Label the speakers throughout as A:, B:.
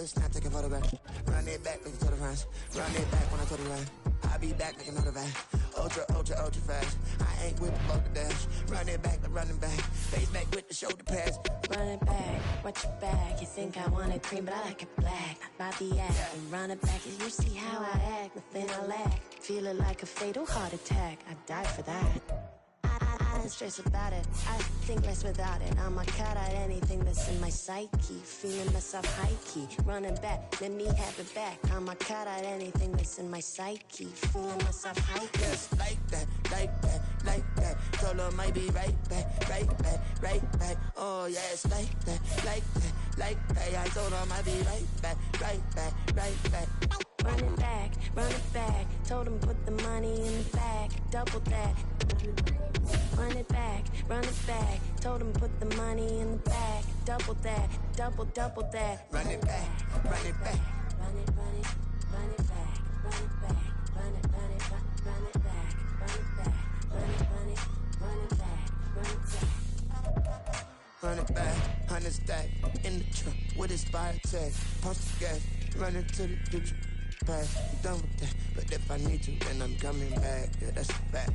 A: this, not take a photograph. Run it back like you told the friends. Run it back when I told you right. I'll be back like another van. Ultra, ultra, ultra fast. I ain't with the Boca dash. Run it back like running back. Face back with the shoulder pads.
B: Run it back, watch your back. You think I want it cream, but I like it black. Not the act. And run it back, you see how I act. Nothing I lack. Feeling like a fatal heart attack. I die for that. I don't stress about it. I think less without it. I'ma cut out anything that's in my psyche. Feeling myself high-key. Running back, let me have it back. I'ma cut out anything that's in my psyche. Feeling myself high-key.
A: Yes, like that, like that, like that. Told her might be right back, right back, right back. Oh yes, like that, like that, like that. I told her might be right back, right back, right back.
B: Run it back, run it back. Told him put the money in the bag. Double that. Run it back, run it back. Told him put the money in the bag. Double that, double that.
A: Run it back, run it back.
B: Run it, run it, run it back. Run it back, run it, run it, run it back. Run it back, run it, run it, run it back. Run it back.
A: Run it back, 100 stack in the trunk with his fire tag. Pump the gas, running to the future. Past, I'm done with that. But if I need to, then I'm coming back. Yeah, that's a fact.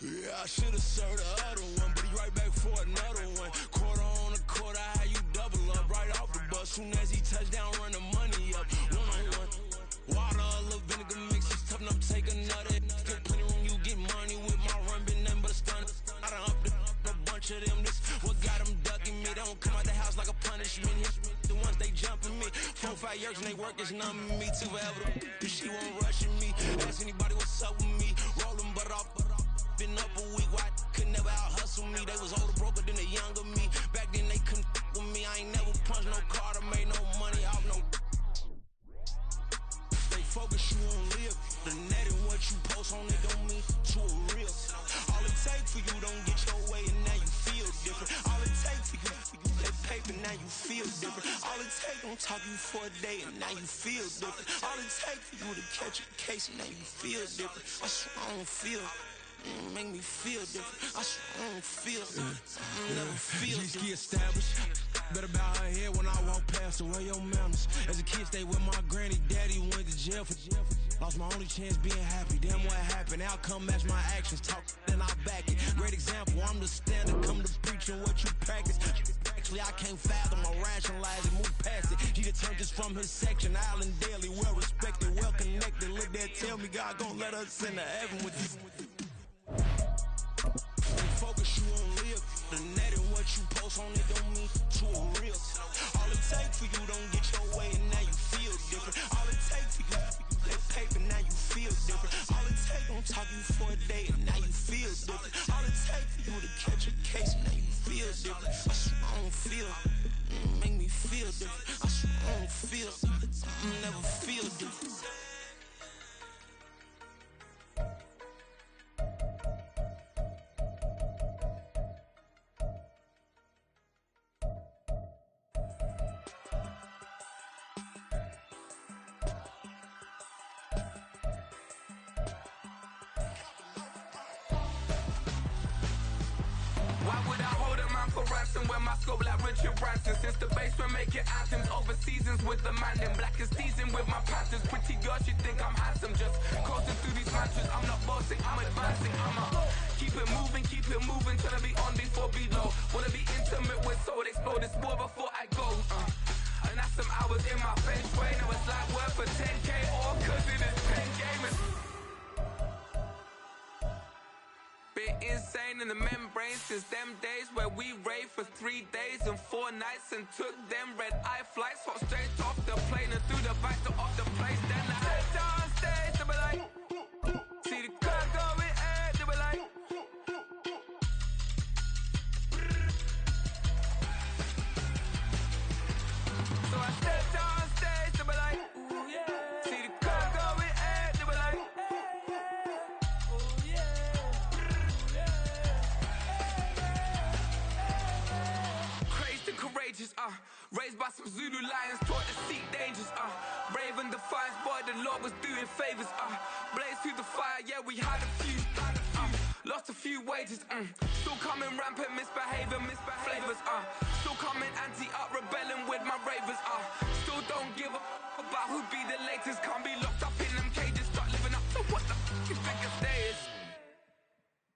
C: Yeah, I should've served the other one, but he right back for another one. Quarter on a quarter, how you double up right off the bus. Soon as he touch down, run the money up. One-on-one. Water, a little vinegar mix, it's tough enough to take another. Still plenty room, you get money with my run, been nothing but a stun. I done upped a bunch of them. This what got them ducking me. They don't come out the house like a punishment. The ones they jumping me. 4, 5 years and they work is numbing me too forever. She won't rushing me. Ask anybody what's up with me. Rolling butt off. Been up a week, why could never out hustle me? They was older, broker than the younger me. Back then they couldn't with me. I ain't never punched no card or made no money off no. They focus you on live. The net and what you post on it don't mean to a real. All it take for you don't get your way and now you feel different. All it take for you that paper, now you feel different. All it take don't talk you for a day and now you feel different. All it take for you to catch a case and now you feel different. I swear I don't feel. Make me feel different. I swear I don't feel. I never feel different. G-ski established. Better bow her head when I walk past her. Where your manners? As a kid, stayed with my granny. Daddy went to jail for. Lost my only chance being happy. Damn, what happened? Outcome match my actions. Talk, then I back it. Great example. I'm the standard. Come to preaching what you practice. Actually, I can't fathom or rationalize it. Move past it. He determined just from his section. Island daily, well respected, well connected. Look there, tell me God gon' let us into heaven with you. Focus you on live. The net and what you post on it don't mean to a real. All it take for you don't get your way and now you feel different. All it take for you that paper, now you feel different. All it take don't talk you for a day and now you feel different. All it take for you to catch a case and now you feel different. I swear I don't feel. Make me feel different. I swear I don't feel. I never feel different.
D: Why would I hold up my
C: time for ransom when my scope like Richard Branson. Since the basement making anthems over seasons with the man in black is seasoned with my Panthers. Pretty girl, she think I'm handsome. Just coasting through these mantras. I'm not bossing, I'm advancing. Keep it moving till I be on before below. Wanna be intimate with soul, explode this war before I go. And that's some hours in my bench way. Now it's like worth for 10K or cause it is 10 gamers. Been insane in the membrane since them days where we raved for 3 days and 4 nights and took them red eye flights, hot straight off the plane and through the back door of the place. Then I head down stage, they be like, see the car going ahead, they be like. So I step down stage, they be like, ooh yeah. See the car going ahead, they be like, ooh yeah. Crazed and courageous, raised by some Zulu lions, taught to seek dangers, brave and defiant, boy, the Lord was doing favors, blaze through the fire, yeah, we had a few, lost a few wages, still coming rampant, misbehaving, flavors, still coming anti-up, rebelling with my ravers, still don't give a about who be the latest, can't be locked up in them cages, start living up to what the f you think it is.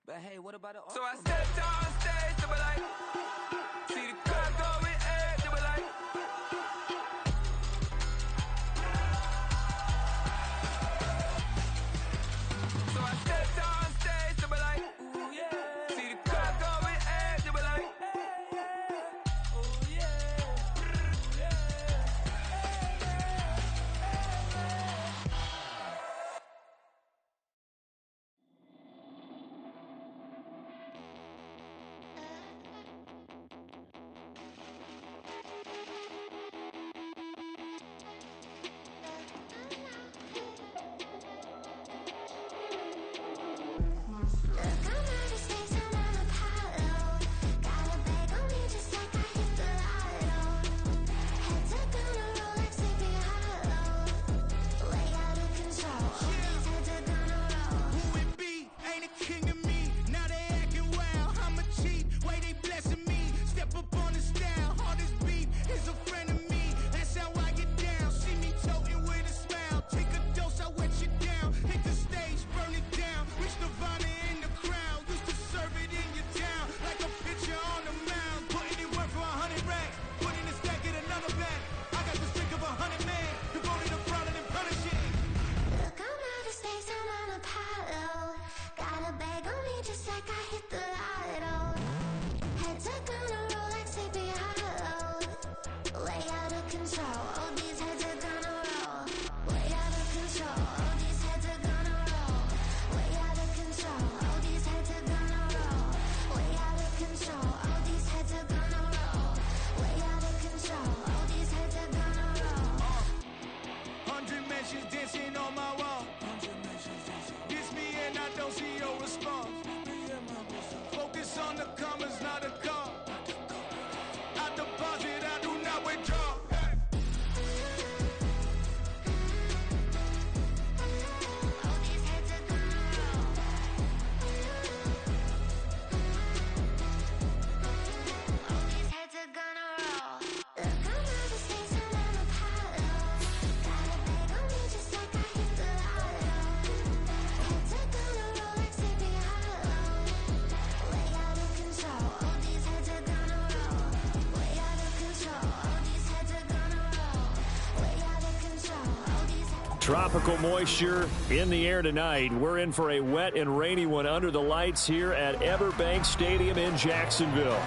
C: But hey, what about it? So I step down stage, they be like, see the car going ahead, they be like. So I step down stage, they be like, ooh yeah. See the car going ahead, they be like, ooh yeah.
D: Tropical moisture in the air tonight. We're in for a wet and rainy one under the lights here at Everbank Stadium in Jacksonville.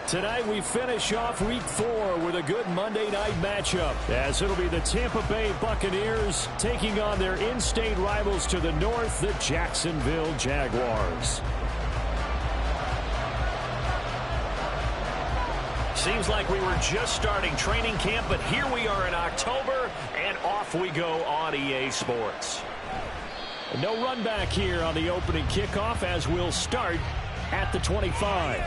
D: Tonight we finish off Week 4 with a good Monday night matchup, as it'll be the Tampa Bay Buccaneers taking on their in-state rivals to the north, the Jacksonville Jaguars. Seems like we were just starting training camp, but here we are in October, and off we go on EA Sports. No run back here on the opening kickoff, as we'll start at the 25.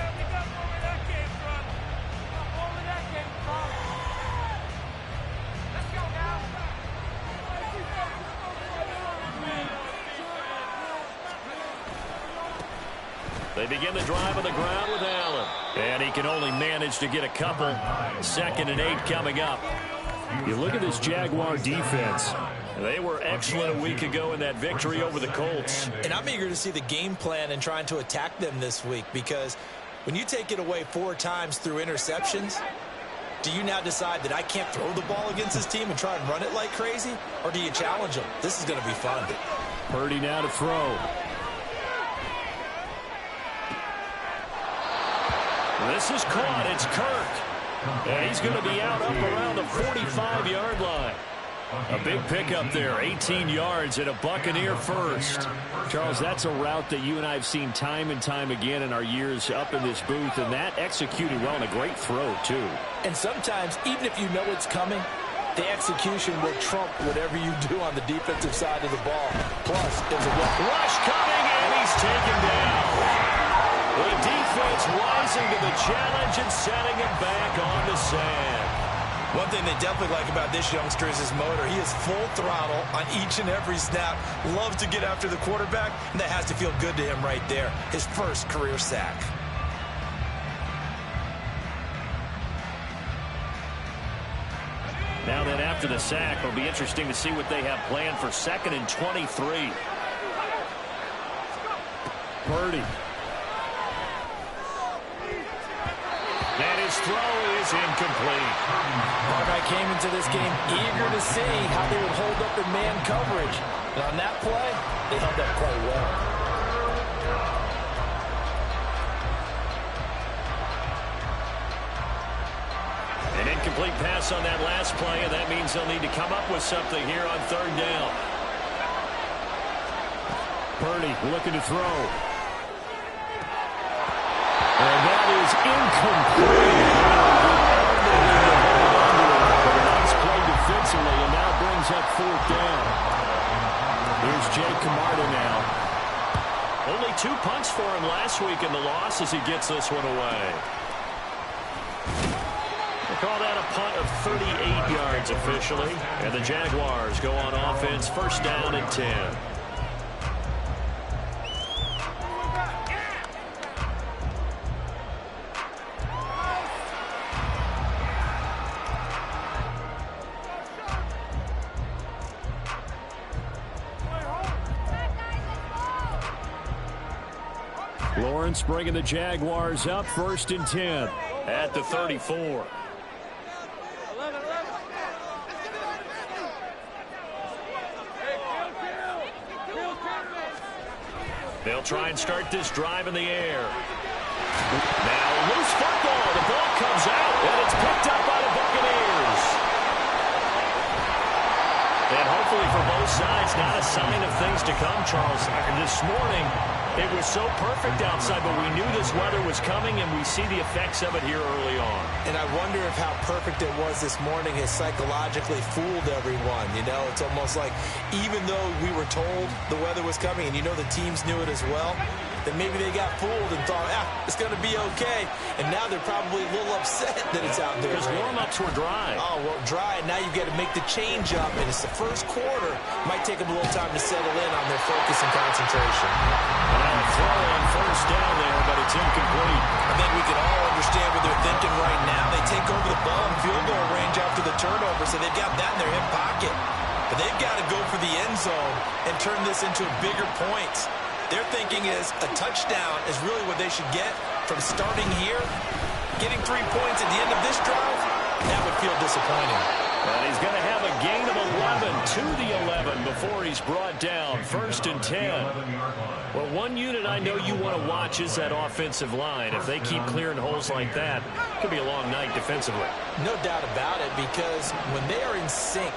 D: They begin the drive on the ground with Allen. And he can only manage to get a couple. 2nd and 8 coming up. You look at this Jaguar defense. They were excellent a week ago in that victory over the Colts.
E: And I'm eager to see the game plan and trying to attack them this week, because when you take it away 4 times through interceptions, do you now decide that I can't throw the ball against this team and try and run it like crazy? Or do you challenge them? This is going to be fun.
D: Purdy now to throw. This is caught. It's Kirk. And he's going to be out up around the 45-yard line. A big pickup there, 18 yards and a Buccaneer first. Charles, that's a route that you and I have seen time and time again in our years up in this booth, and that executed well and a great throw, too.
E: And sometimes, even if you know it's coming, the execution will trump whatever you do on the defensive side of the ball. Plus, there's a
D: rush coming, and he's taken down. The defense rising to the challenge and setting him back on the sand.
E: One thing they definitely like about this youngster is his motor. He is full throttle on each and every snap. Loves to get after the quarterback, and that has to feel good to him right there. His first career sack.
D: Now then, after the sack, it'll be interesting to see what they have planned for 2nd and 23. Purdy. And his throw is incomplete.
E: Hawkeye came into this game eager to see how they would hold up in man coverage. And on that play, they held up quite well.
D: An incomplete pass on that last play, and that means they'll need to come up with something here on 3rd down. Purdy looking to throw. And that is incomplete. But a nice play defensively, and now brings up 4th down. Here's Jay Camarda now. Only 2 punts for him last week in the loss as he gets this one away. They call that a punt of 38 yards officially. And the Jaguars go on offense, 1st down and 10. Lawrence bringing the Jaguars up, 1st and 10 at the 34. They'll try and start this drive in the air. Now loose football. The ball comes out, and it's picked up by the Buccaneers. And hopefully for both sides, not a sign of things to come, Charles. This morning, it was so perfect outside, but we knew this weather was coming, and we see the effects of it here early on.
E: And I wonder if how perfect it was this morning has psychologically fooled everyone. You know, it's almost like even though we were told the weather was coming, and you know the teams knew it as well, that maybe they got fooled and thought, it's going to be okay. And now they're probably a little upset that it's out there.
D: Because warm-ups were dry.
E: Oh, well, dry, and now you've got to make the change up, and it's the first quarter. Might take them a little time to settle in on their focus and concentration.
D: And a throw on 1st down there, but it's incomplete.
E: I think we can all understand what they're thinking right now. They take over the ball in field goal range after the turnover, so they've got that in their hip pocket. But they've got to go for the end zone and turn this into a bigger point. Their thinking is a touchdown is really what they should get from starting here. Getting 3 points at the end of this drive, that would feel disappointing.
D: And he's going to have a gain of 11 to the 11 before he's brought down. 1st and 10. Well, one unit I know you want to watch is that offensive line. If they keep clearing holes like that, it could be a long night defensively.
E: No doubt about it, because when they are in sync,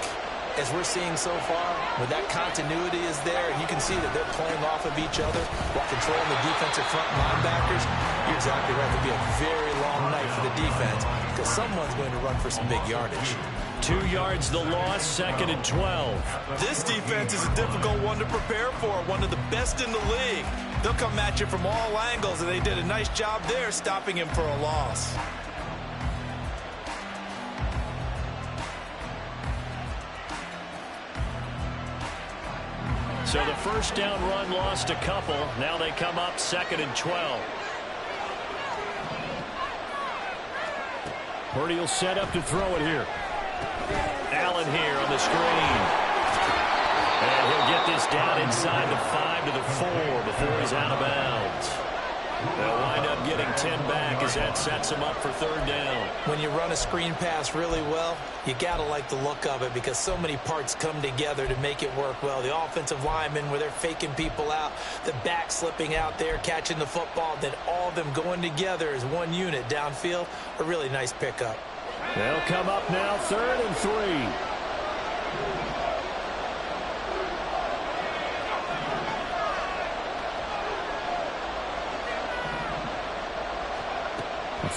E: as we're seeing so far, when that continuity is there, and you can see that they're playing off of each other while controlling the defensive front linebackers, you're exactly right. It'll be a very long night for the defense because someone's going to run for some big yardage.
D: 2 yards the loss, 2nd and 12.
E: This defense is a difficult one to prepare for, one of the best in the league. They'll come at you from all angles, and they did a nice job there stopping him for a loss.
D: So the first down run lost a couple. Now they come up 2nd and 12. Purdy will set up to throw it here. Allen here on the screen. And he'll get this down inside the 5 to the 4 before he's out of bounds. They'll wind up getting 10 back as that sets them up for 3rd down.
E: When you run a screen pass really well, you got to like the look of it because so many parts come together to make it work well. The offensive linemen where they're faking people out, the back slipping out there, catching the football, then all of them going together as one unit downfield. A really nice pickup.
D: They'll come up now 3rd and 3.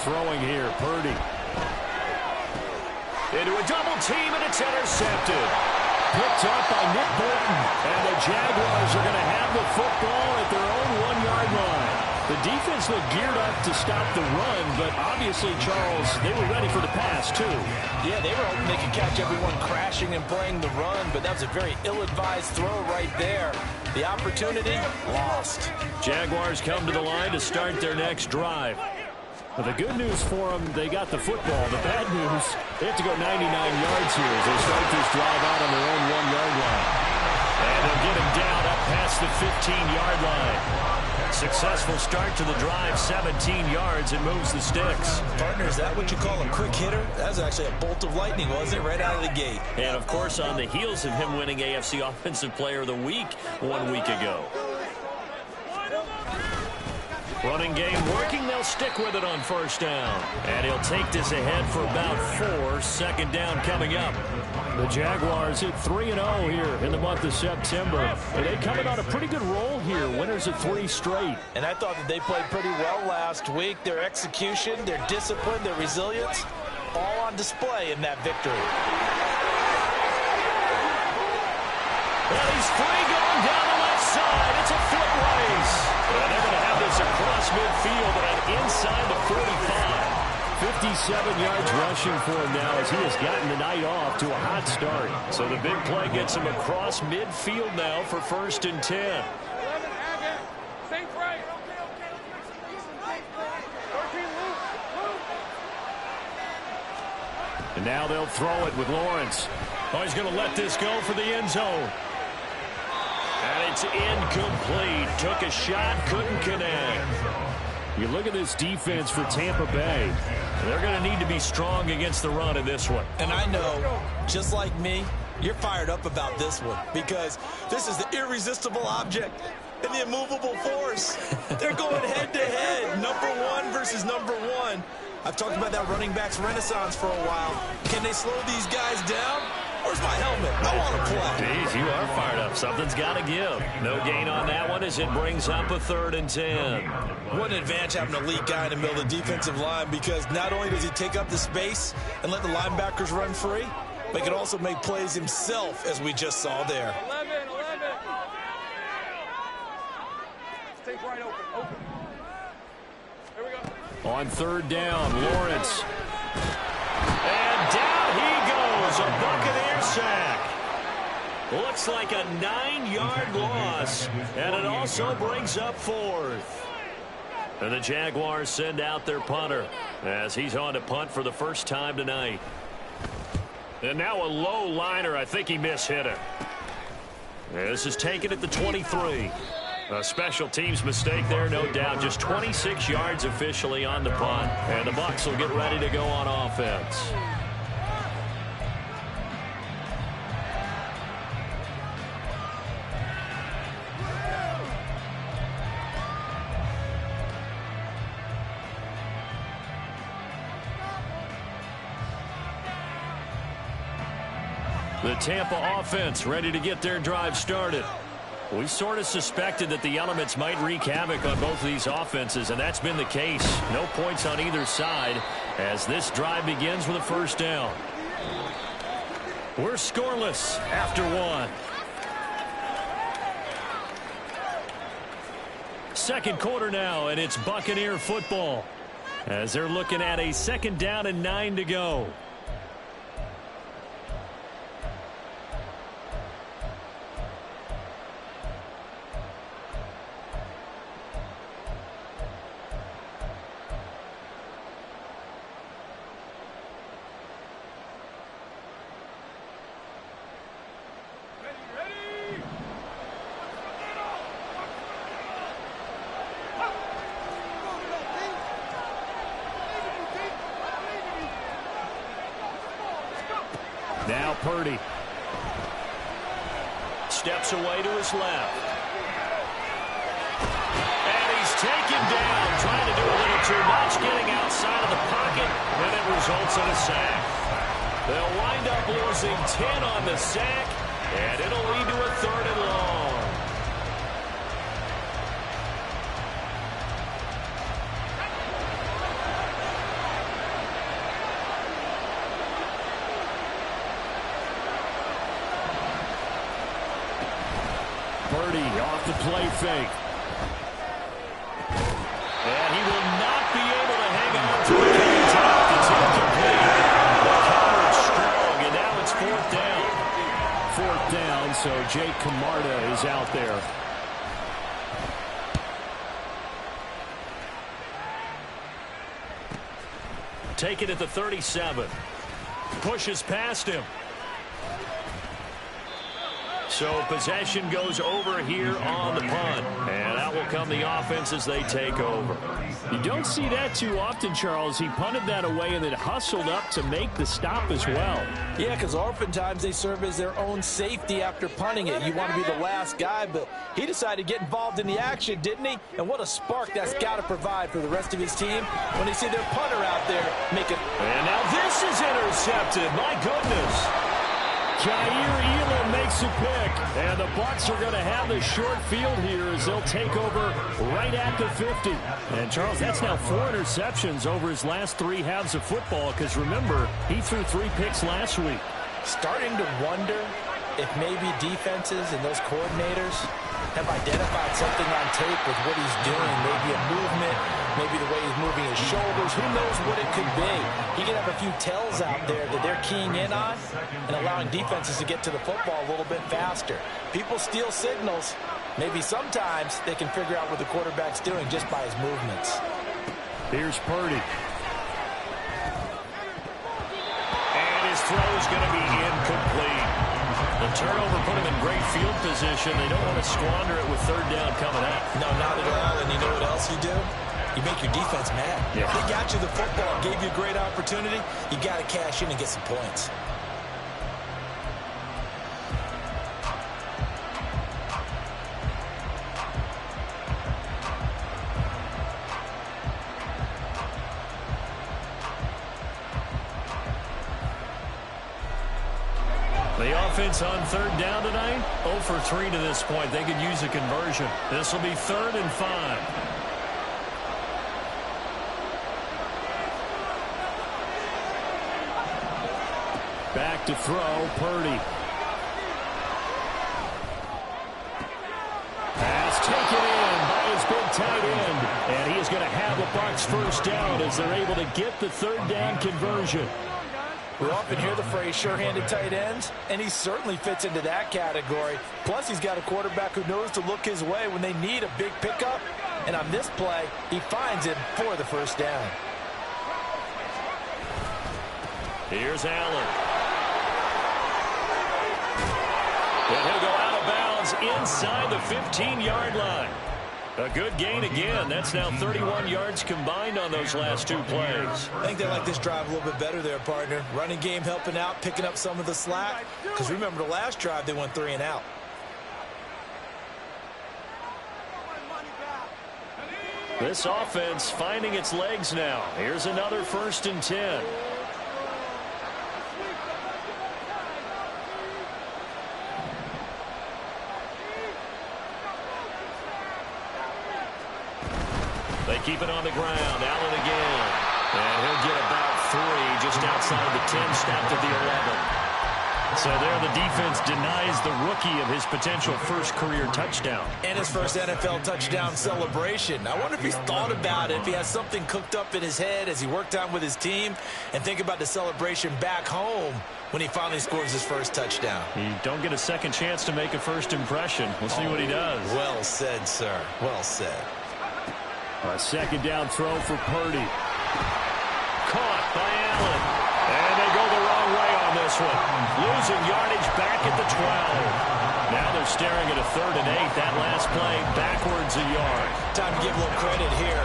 D: Throwing here, Purdy. Into a double team, and it's intercepted. Picked up by Nick Bolton. And the Jaguars are going to have the football at their own 1-yard line. The defense looked geared up to stop the run, but obviously, Charles, they were ready for the pass, too.
E: Yeah, they were hoping they could catch everyone crashing and playing the run, but that was a very ill-advised throw right there. The opportunity, lost.
D: Jaguars come to the line to start their next drive. But the good news for them, they got the football. The bad news, they have to go 99 yards here as they start this drive out on their own 1-yard line. And they'll get him down up past the 15-yard line. Successful start to the drive, 17 yards, and moves the sticks.
E: Partner, is that what you call a quick hitter? That was actually a bolt of lightning, wasn't it? Right out of the gate.
D: And, of course, on the heels of him winning AFC Offensive Player of the Week 1 week ago. Running game working. They'll stick with it on 1st down. And he'll take this ahead for about 4. 2nd down coming up. The Jaguars hit 3-0 here in the month of September. And they coming on a pretty good roll here. Winners of 3 straight.
E: And I thought that they played pretty well last week. Their execution, their discipline, their resilience, all on display in that victory.
D: Well, he's free going down the left side. It's a foot race. And they're going to have this across midfield and inside the 45. 57 yards rushing for him now as he has gotten the night off to a hot start. So the big play gets him across midfield now for 1st and 10. And now they'll throw it with Lawrence. Oh, he's going to let this go for the end zone. And it's incomplete. Took a shot, couldn't connect. You look at this defense for Tampa Bay. They're going to need to be strong against the run in this one.
E: And I know, just like me, you're fired up about this one because this is the irresistible object and the immovable force. They're going head-to-head, number 1 versus number 1. I've talked about that running backs renaissance for a while. Can they slow these guys down? Where's my helmet? I want to play.
D: Jeez, you are fired up. Something's got to give. No gain on that one as it brings up a 3rd and 10.
E: What an advantage having an elite guy in the middle of the defensive line because not only does he take up the space and let the linebackers run free, but he can also make plays himself, as we just saw there.
F: 11. Stay right open. Here we go.
D: On 3rd down, Lawrence. And down he goes. A Buccaneer sack. Looks like a 9-yard loss. And it also brings up 4th. And the Jaguars send out their punter as he's on to punt for the first time tonight. And now a low liner. I think he mishit it. This is taken at the 23. A special teams mistake there, no doubt. Just 26 yards officially on the punt. And the Bucs will get ready to go on offense. The Tampa offense ready to get their drive started. We sort of suspected that the elements might wreak havoc on both of these offenses, and that's been the case. No points on either side as this drive begins with a 1st down. We're scoreless after 1. 2nd quarter now, and it's Buccaneer football as they're looking at a 2nd down and 9 to go. Purdy. Steps away to his left. And he's taken down, trying to do a little too much, getting outside of the pocket, and it results in a sack. They'll wind up losing 10 on the sack, and it'll lead to a 3rd and long. Purdy off the play fake. And he will not be able to hang on to it. It's incomplete. Covered strong, and now it's 4th down. 4th down, so Jake Camarda is out there. Take it at the 37. Pushes past him. So possession goes over here on the punt. And out will come the offense as they take over. You don't see that too often, Charles. He punted that away and then hustled up to make the stop as well.
E: Yeah, because oftentimes they serve as their own safety after punting it. You want to be the last guy, but he decided to get involved in the action, didn't he? And what a spark that's got to provide for the rest of his team when they see their punter out there make it.
D: And now this is intercepted. My goodness. Jair Elam makes a pick, and the Bucs are going to have the short field here as they'll take over right at the 50. And, Charles, that's now 4 interceptions over his last 3 halves of football because, remember, he threw 3 picks last week.
E: Starting to wonder if maybe defenses and those coordinators have identified something on tape with what he's doing, maybe a movement, maybe the way he's moving his shoulders. Who knows what it could be? He could have a few tells out there that they're keying in on and allowing defenses to get to the football a little bit faster. People steal signals. Maybe sometimes they can figure out what the quarterback's doing just by his movements.
D: Here's Purdy. And his throw is going to be incomplete. The turnover put him in great field position. They don't want to squander it with 3rd down coming up.
E: No, not at all. And you know what else you do? You make your defense mad.
D: Yeah.
E: They got you the football, gave you a great opportunity. You got to cash in and get some points.
D: The offense on 3rd down tonight, 0 for 3 to this point. They could use a conversion. This will be 3rd and 5. Back to throw, Purdy. Pass taken in by his big tight end. And he is going to have the Bucs 1st down as they're able to get the 3rd down conversion.
E: We often hear the phrase sure-handed tight ends, and he certainly fits into that category. Plus, he's got a quarterback who knows to look his way when they need a big pickup. And on this play, he finds him for the 1st down.
D: Here's Allen. And he'll go out of bounds inside the 15-yard line. A good gain again. That's now 31 yards combined on those last 2 plays.
E: I think they like this drive a little bit better there, partner. Running game helping out, picking up some of the slack. Because remember, the last drive, they went 3 and out.
D: This offense finding its legs now. Here's another 1st and 10. They keep it on the ground. Allen again. And he'll get about 3 just outside the 10, snapped at the 11. So there the defense denies the rookie of his potential 1st career touchdown.
E: And his 1st NFL touchdown celebration. I wonder if he's thought about it, if he has something cooked up in his head as he worked on with his team, and think about the celebration back home when he finally scores his 1st touchdown.
D: You don't get a second chance to make a 1st impression. We'll see what he does.
E: Well said, sir. Well said.
D: A 2nd down throw for Purdy. Caught by Allen. And they go the wrong way on this one. Losing yardage back at the 12. Now they're staring at a 3rd and 8. That last play backwards a yard.
E: Time to give a little credit here.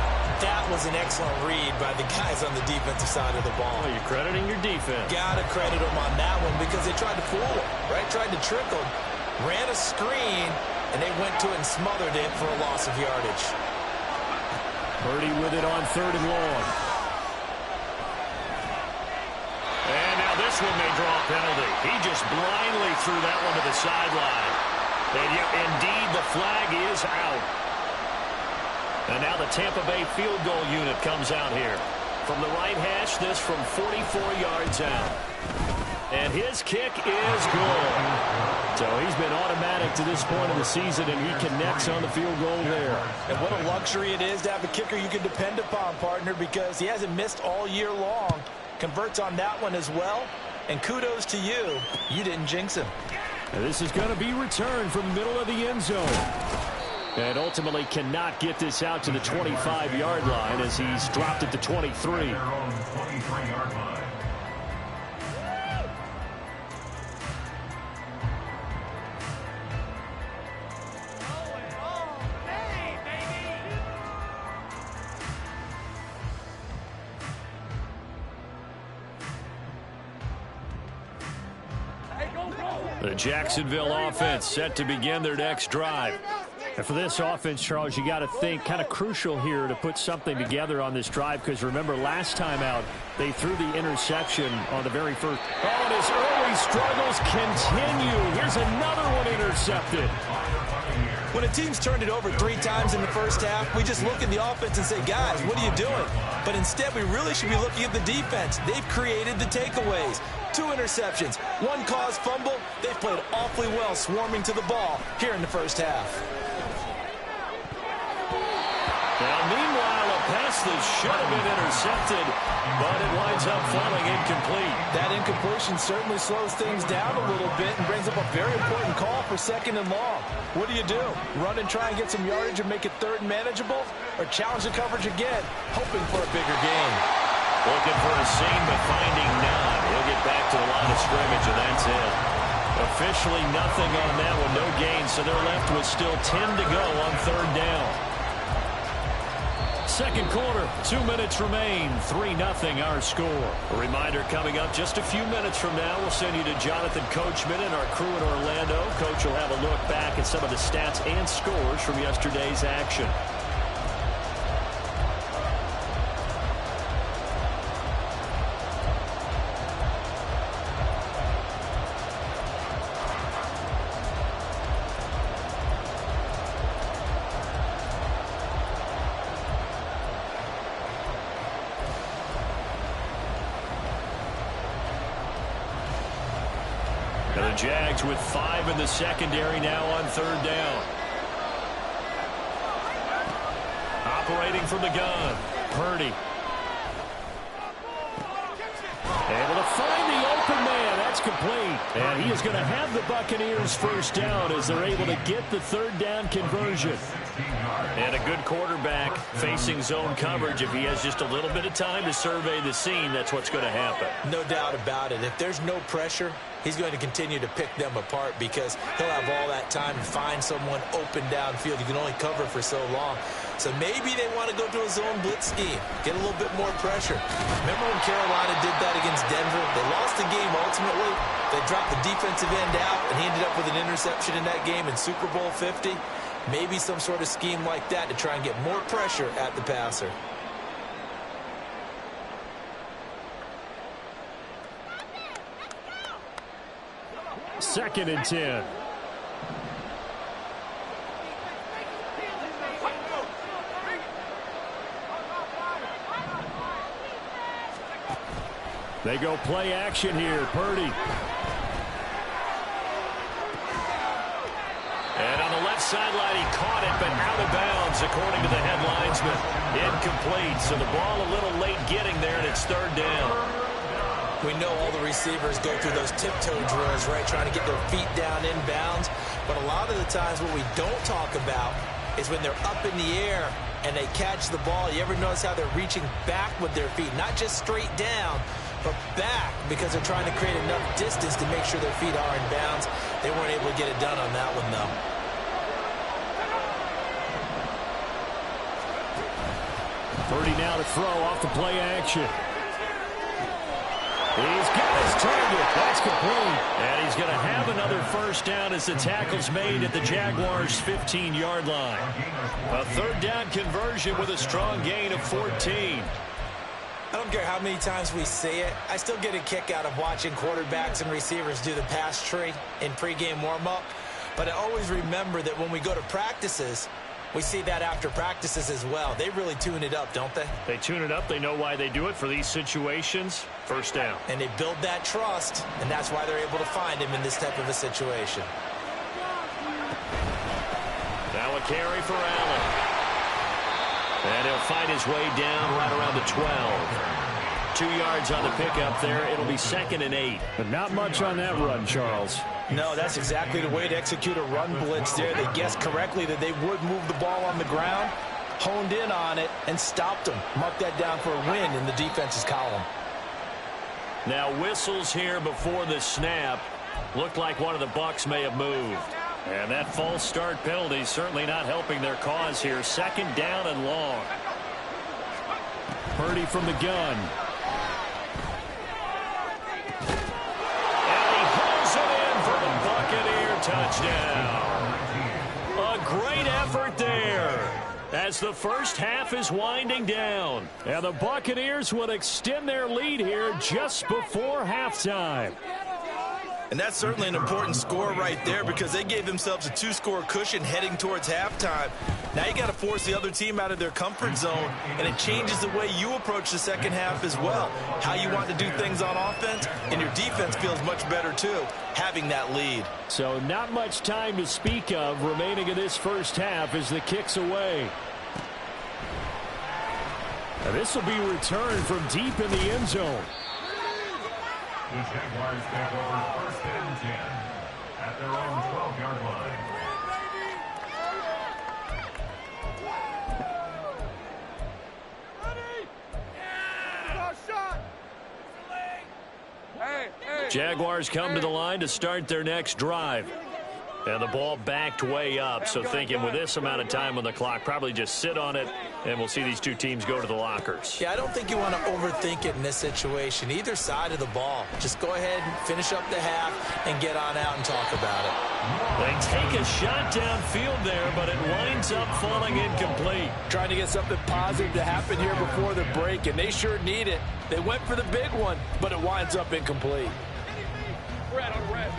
E: That was an excellent read by the guys on the defensive side of the ball.
D: Well, you're crediting your defense.
E: Got to credit them on that one because they tried to fool him, right? Tried to trick him, ran a screen, and they went to it and smothered it for a loss of yardage.
D: Purdy with it on 3rd and long. And now this one may draw a penalty. He just blindly threw that one to the sideline. And yep, indeed, the flag is out. And now the Tampa Bay field goal unit comes out here. From the right hash, this from 44 yards out. And his kick is good. So he's been automatic to this point of the season, and he connects on the field goal there.
E: And what a luxury it is to have a kicker you can depend upon, partner, because he hasn't missed all year long. Converts on that one as well. And kudos to you. You didn't jinx him.
D: And this is going to be returned from the middle of the end zone. And ultimately cannot get this out to the 25-yard line as he's dropped it to 23. The Jacksonville offense set to begin their next drive. And for this offense, Charles, you got to think kind of crucial here to put something together on this drive, because remember last time out they threw the interception on the very first. Oh, and his early struggles continue. Here's another one intercepted.
E: When a team's turned it over 3 times in the first half, we just look at the offense and say, guys, what are you doing? But instead, we really should be looking at the defense. They've created the takeaways. 2 interceptions, 1 caused fumble. They've played awfully well swarming to the ball here in the first half.
D: Now, meanwhile, a pass that should have been intercepted, but it winds up falling incomplete.
E: That incompletion certainly slows things down a little bit and brings up a very important call for 2nd and long. What do? Run and try and get some yardage and make it 3rd and manageable? Or challenge the coverage again, hoping for a bigger gain?
D: Looking for a seam, but finding none. He'll get back to the line of scrimmage, and that's it. Officially nothing on that one, no gain, so they're left with still 10 to go on 3rd down. Second quarter, 2 minutes remain, 3-0 our score. A reminder coming up just a few minutes from now, we'll send you to Jonathan Coachman and our crew in Orlando. Coach will have a look back at some of the stats and scores from yesterday's action. The Jags with 5 in the secondary now on 3rd down. Operating from the gun, Purdy. Able to find the open man. That's complete. And he is going to have the Buccaneers first down as they're able to get the 3rd down conversion. And a good quarterback facing zone coverage. If he has just a little bit of time to survey the scene, that's what's going to happen.
E: No doubt about it. If there's no pressure, he's going to continue to pick them apart because he'll have all that time to find someone open downfield. You can only cover for so long. So maybe they want to go to a zone blitz scheme, get a little bit more pressure. Remember when Carolina did that against Denver? They lost the game ultimately. They dropped the defensive end out, and he ended up with an interception in that game in Super Bowl 50. Maybe some sort of scheme like that to try and get more pressure at the passer.
D: Second and 10. They go play action here. Purdy. And on the left sideline, he caught it, but out of bounds, according to the head linesman. Incomplete, so the ball a little late getting there, and it's 3rd down.
E: We know all the receivers go through those tiptoe drills, right, trying to get their feet down inbounds. But a lot of the times what we don't talk about is when they're up in the air and they catch the ball. You ever notice how they're reaching back with their feet? Not just straight down, but back, because they're trying to create enough distance to make sure their feet are in bounds. They weren't able to get it done on that one, though.
D: Purdy now to throw off the play action. He's got his target. That's complete. And he's going to have another first down as the tackle's made at the Jaguars' 15-yard line. A third down conversion with a strong gain of 14.
E: I don't care how many times we see it. I still get a kick out of watching quarterbacks and receivers do the pass tree in pregame warm-up. But I always remember that when we go to practices, we see that after practices as well. They really tune it up, don't they?
D: They tune it up. They know why they do it for these situations. First down.
E: And they build that trust, and that's why they're able to find him in this type of a situation.
D: Now a carry for Allen. And he'll fight his way down right around the 12. 2 yards on the pickup there. It'll be 2nd and 8. But not much on that run, Charles.
E: No, that's exactly the way to execute a run blitz there. They guessed correctly that they would move the ball on the ground, honed in on it, and stopped them. Mark that down for a win in the defense's column.
D: Now whistles here before the snap. Looked like one of the Bucs may have moved. And that false start penalty certainly not helping their cause here. 2nd down and long. Purdy from the gun. Touchdown. A great effort there as the first half is winding down. And the Buccaneers will extend their lead here just before halftime.
E: And that's certainly an important score right there because they gave themselves a 2-score cushion heading towards halftime. Now you got to force the other team out of their comfort zone, and it changes the way you approach the second half as well. How you want to do things on offense, and your defense feels much better too, having that lead.
D: So not much time to speak of remaining in this first half as the kick's away. Now this will be returned from deep in the end zone.
G: The Jaguars take over 1st and 10 at their own 12-yard line.
D: Jaguars come to the line to start their next drive. And the ball backed way up, so thinking with this amount of time on the clock, probably just sit on it, and we'll see these two teams go to the lockers.
E: Yeah, I don't think you want to overthink it in this situation. Either side of the ball. Just go ahead and finish up the half and get on out and talk about it.
D: They take a shot downfield there, but it winds up falling incomplete.
E: Trying to get something positive to happen here before the break, and they sure need it. They went for the big one, but it winds up incomplete.
F: Red on red.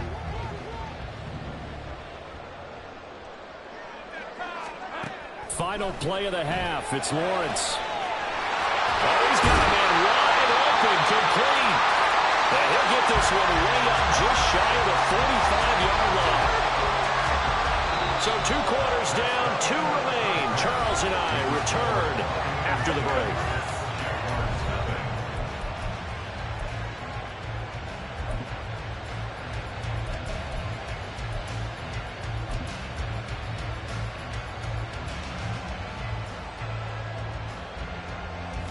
D: Final play of the half. It's Lawrence. Oh, he's got a man wide open, complete. And he'll get this one way up just shy of the 45-yard line. So 2 quarters down, 2 remain. Charles and I return after the break.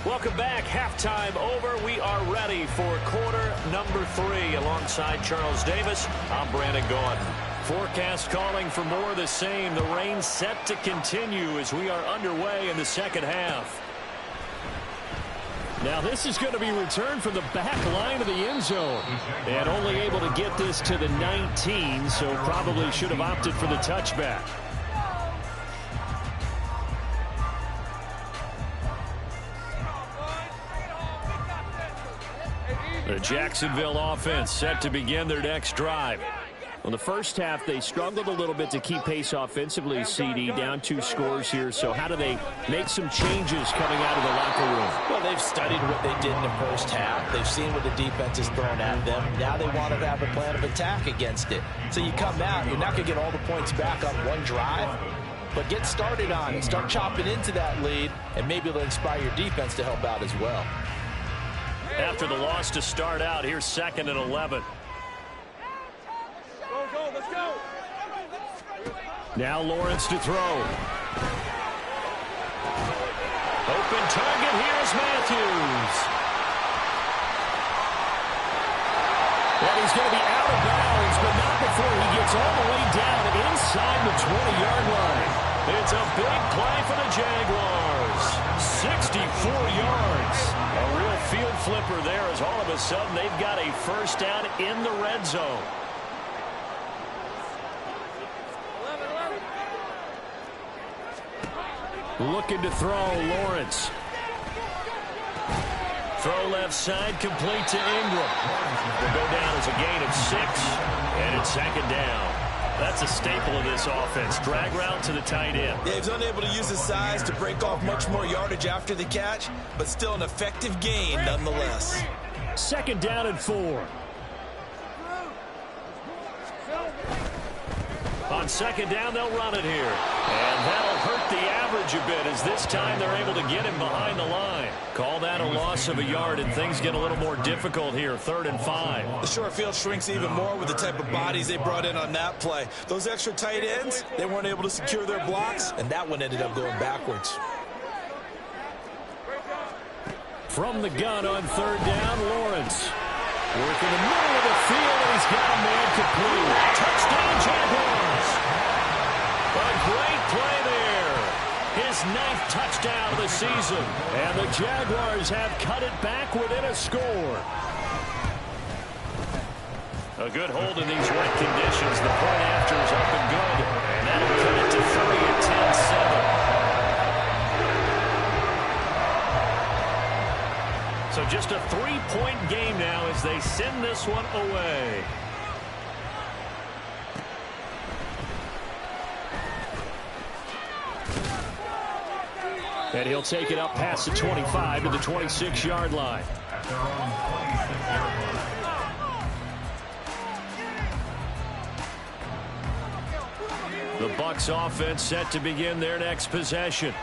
D: Welcome back. Halftime over. We are ready for quarter number 3. Alongside Charles Davis, I'm Brandon Gordon. Forecast calling for more of the same. The rain set to continue as we are underway in the second half. Now this is going to be returned from the back line of the end zone. And only able to get this to the 19, so probably should have opted for the touchback. The Jacksonville offense set to begin their next drive. Well, the first half, they struggled a little bit to keep pace offensively, CD, down 2 scores here. So how do they make some changes coming out of the locker room?
E: Well, they've studied what they did in the first half. They've seen what the defense has thrown at them. Now they want to have a plan of attack against it. So you come out, you're not going to get all the points back on one drive, but get started on it. Start chopping into that lead, and maybe it'll inspire your defense to help out as well.
D: After the loss to start out, here's 2nd and 11.
F: Go, let's go.
D: Now Lawrence to throw. Open target, here's Matthews. And he's going to be out of bounds, but not before he gets all the way down inside the 20-yard line. It's a big play for the Jaguars. 64 yards. A real field flipper there as all of a sudden they've got a first down in the red zone. Looking to throw, Lawrence. Throw left side, complete to Ingram. Will go down as a gain of 6, and it's second down. That's a staple of this offense. Drag route to the tight end.
E: Yeah, he's unable to use his size to break off much more yardage after the catch, but still an effective gain nonetheless.
D: Second down and 4. On second down, they'll run it here. And that'll hurt the average a bit as this time they're able to get him behind the line. Call that a loss of a yard, and things get a little more difficult here. 3rd and 5.
E: The short field shrinks even more with the type of bodies they brought in on that play. Those extra tight ends, they weren't able to secure their blocks, and that one ended up going backwards.
D: From the gun on 3rd down, Lawrence. Working the middle of the field, and he's got a man complete. Touchdown, Jaguars. A great play there. His 9th touchdown of the season. And the Jaguars have cut it back within a score. A good hold in these wet conditions. The point after is up and good. And that'll cut it to 3 at 10-7. So just a 3-point game now as they send this one away. And he'll take it up past the 25 to the 26-yard line.
G: At their own 26-yard line.
D: The Bucs offense set to begin their next possession.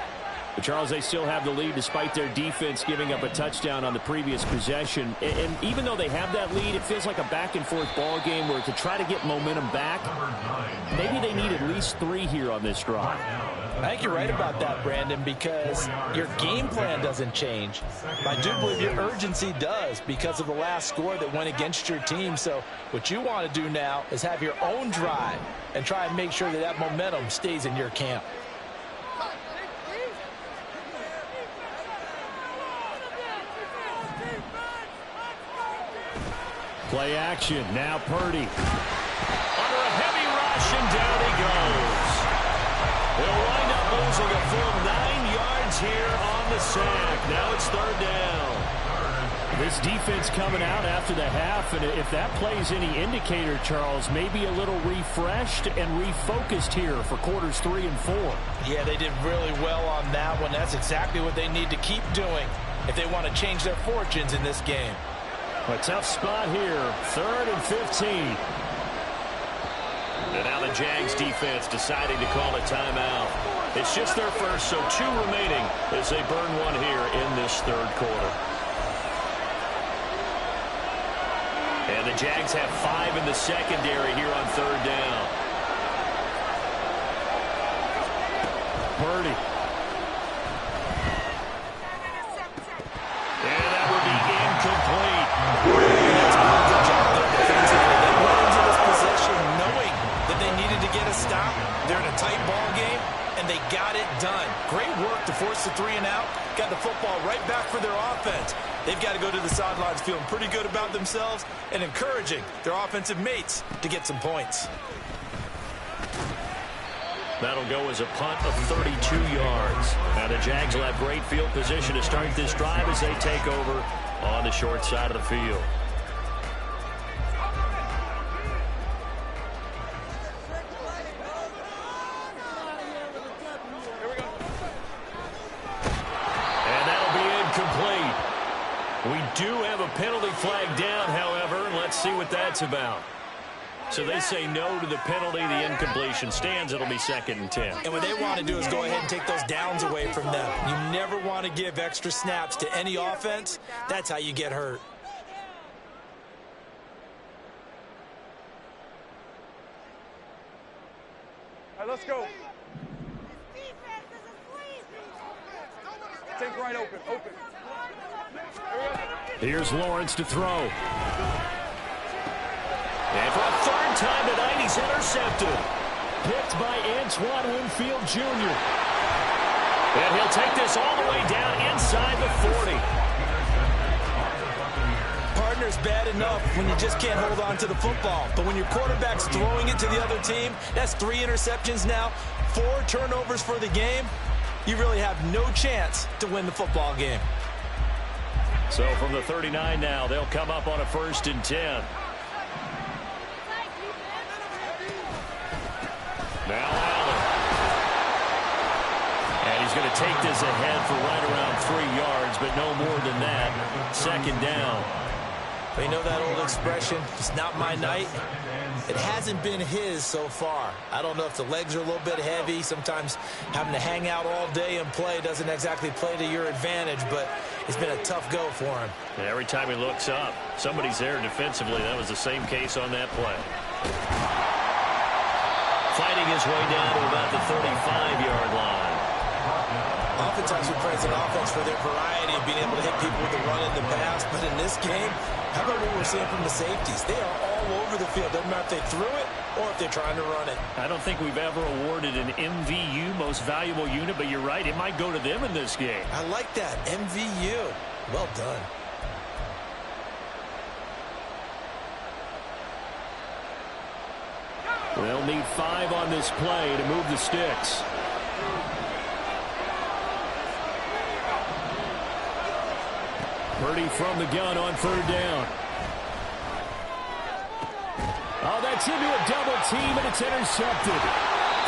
D: But Charles, they still have the lead despite their defense giving up a touchdown on the previous possession. And even though they have that lead, it feels like a back-and-forth ball game where to try to get momentum back, maybe they need at least 3 here on this drive.
E: I think you're right about that, Brandon, because your game plan doesn't change. I do believe your urgency does because of the last score that went against your team. So what you want to do now is have your own drive and try and make sure that that momentum stays in your camp.
D: Play action. Now Purdy. Under a heavy rush, and down he goes. He'll wind up losing a full 9 yards here on the sack. Now it's 3rd down. This defense coming out after the half, and if that plays any indicator, Charles, maybe a little refreshed and refocused here for quarters 3 and 4.
E: Yeah, they did really well on that one. That's exactly what they need to keep doing if they want to change their fortunes in this game.
D: A tough spot here, 3rd and 15. And now the Jags defense deciding to call a timeout. It's just their first, so 2 remaining as they burn one here in this 3rd quarter. And the Jags have 5 in the secondary here on 3rd down. Purdy. And that would be incomplete.
E: That's a good job there defensively. They went into this possession knowing that they needed to get a stop. They're in a tight ball game, and they got it done. Great work to force the 3 and out. Got the football right back for their offense. They've got to go to the sidelines feeling pretty good about themselves and encouraging their offensive mates to get some points.
D: That'll go as a punt of 32 yards. Now the Jags will have great field position to start this drive as they take over on the short side of the field. And that'll be incomplete. We do have a penalty flag down, however, and let's see what that's about. So they say no to the penalty. The incompletion stands. It'll be 2nd and 10.
E: And what they want to do is go ahead and take those downs away from them. You never want to give extra snaps to any offense. That's how you get hurt.
F: All right, let's go. Take right open.
D: Here's Lawrence to throw. And for a 3rd time tonight, he's intercepted. Picked by Antoine Winfield Jr. And he'll take this all the way down inside the 40.
E: Partner's bad enough when you just can't hold on to the football. But when your quarterback's throwing it to the other team, that's 3 interceptions now, 4 turnovers for the game. You really have no chance to win the football game.
D: So from the 39 now, they'll come up on a 1st and 10. Now Allen. And he's going to take this ahead for right around 3 yards, but no more than that. 2nd down.
E: They know that old expression, it's not my night. It hasn't been his so far. I don't know if the legs are a little bit heavy. Sometimes having to hang out all day and play doesn't exactly play to your advantage, but it's been a tough go for him.
D: And every time he looks up, somebody's there defensively. That was the same case on that play. Fighting his way down to about the 35-yard line.
E: Oftentimes we praise an offense for their variety of being able to hit people with the run in the pass, but in this game, how about what we're seeing from the safeties? They are all over the field. Doesn't matter if they threw it or if they're trying to run it.
D: I don't think we've ever awarded an MVU, most valuable unit, but you're right, it might go to them in this game.
E: I like that, MVU. Well done.
D: They'll need 5 on this play to move the sticks. Purdy from the gun on 3rd down. Oh, that's into a double team, and it's intercepted.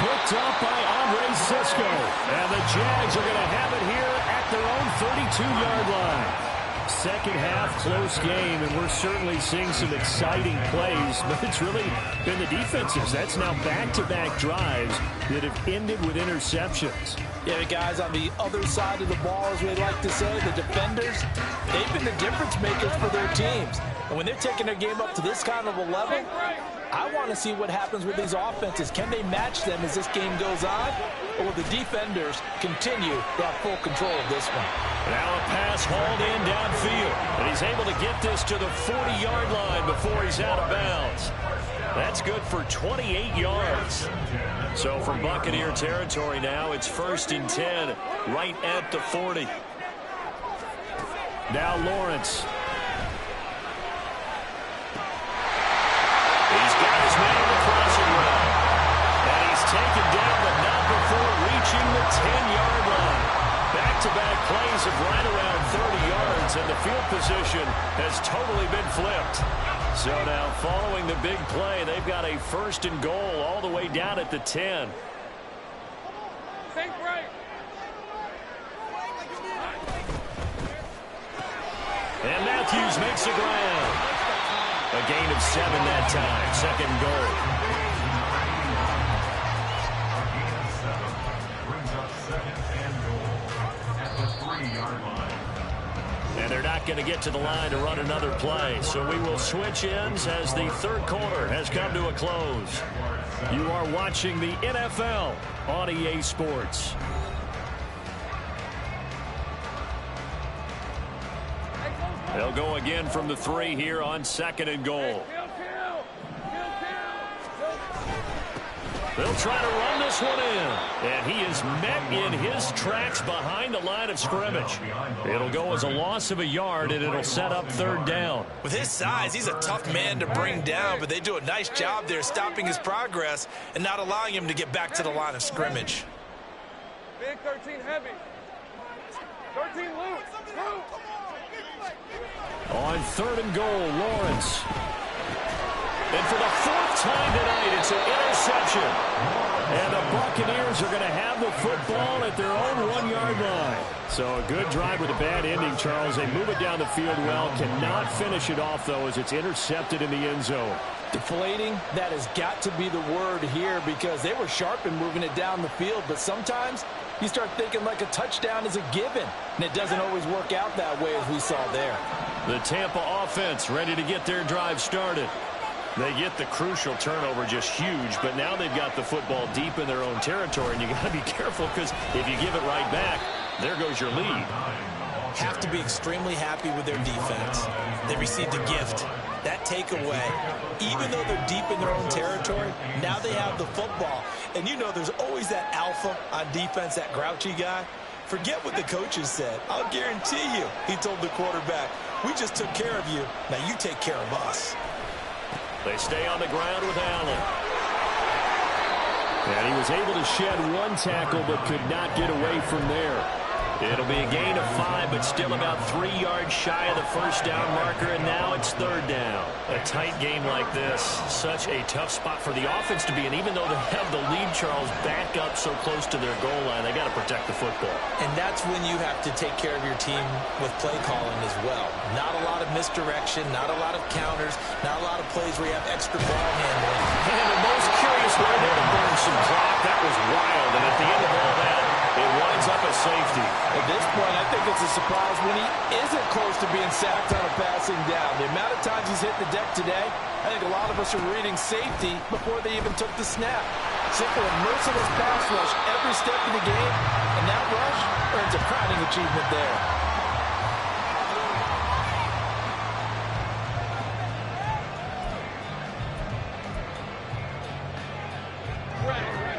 D: Picked up by Andre Cisco. And the Jags are going to have it here at their own 32-yard line. Second half, close game, and we're certainly seeing some exciting plays, but it's really been the defenses. That's now back-to-back drives that have ended with interceptions.
E: Yeah, the guys on the other side of the ball, as we like to say, the defenders, they've been the difference makers for their teams. And when they're taking their game up to this kind of a level, I want to see what happens with these offenses. Can they match them as this game goes on? Or will the defenders continue to have full control of this one?
D: Now a pass hauled in downfield. And he's able to get this to the 40-yard line before he's out of bounds. That's good for 28 yards. So from Buccaneer territory now, it's 1st and 10, right at the 40. Now Lawrence. He's got his man on the crossing route. And he's taken down, but not before reaching the 10-yard line. Back-to-back plays of right around 30 yards, and the field position has totally been flipped. So now, following the big play, they've got a 1st and goal all the way down at the 10.
F: Think right.
D: And Matthews makes the ground. A gain of 7 that time. 2nd goal.
G: Brings up 2nd and goal at the 3-yard line.
D: And they're not going to get to the line to run another play. So we will switch ends as the 3rd quarter has come to a close. You are watching the NFL on EA Sports. They'll go again from the 3 here on 2nd and goal. They'll try to run this one in. And he is met in his tracks behind the line of scrimmage. It'll go as a loss of a yard, and it'll set up 3rd down.
E: With his size, he's a tough man to bring down, but they do a nice job there stopping his progress and not allowing him to get back to the line of scrimmage.
F: Big 13 heavy. 13 loose.
D: On 3rd and goal, Lawrence. And for the 4th time tonight, it's an interception. And the Buccaneers are going to have the football at their own 1-yard line. So a good drive with a bad ending, Charles. They move it down the field well. Cannot finish it off, though, as it's intercepted in the end zone.
E: Deflating, that has got to be the word here because they were sharp in moving it down the field. But sometimes you start thinking like a touchdown is a given. And it doesn't always work out that way as we saw there.
D: The Tampa offense ready to get their drive started. They get the crucial turnover, just huge, but now they've got the football deep in their own territory, and you got to be careful because if you give it right back, there goes your lead.
E: Have to be extremely happy with their defense. They received a gift. That takeaway, even though they're deep in their own territory, now they have the football. And you know there's always that alpha on defense, that grouchy guy. Forget what the coaches said. I'll guarantee you, he told the quarterback, we just took care of you. Now you take care of us.
D: They stay on the ground with Allen. And he was able to shed one tackle but could not get away from there. It'll be a gain of 5, but still about 3 yards shy of the first down marker, and now it's third down. A tight game like this, such a tough spot for the offense to be in. Even though they have the lead, Charles, back up so close to their goal line, they got to protect the football.
E: And that's when you have to take care of your team with play calling as well. Not a lot of misdirection, not a lot of counters, not a lot of plays where you have extra ball handling.
D: And the most curious way there to burn some clock, that was wild. And at the end of all that, it winds up a safety.
E: At this point, I think it's a surprise when he isn't close to being sacked on a passing down. The amount of times he's hit the deck today, I think a lot of us are reading safety before they even took the snap. Simple and merciless pass rush every step of the game, and that rush earns a crowning achievement there.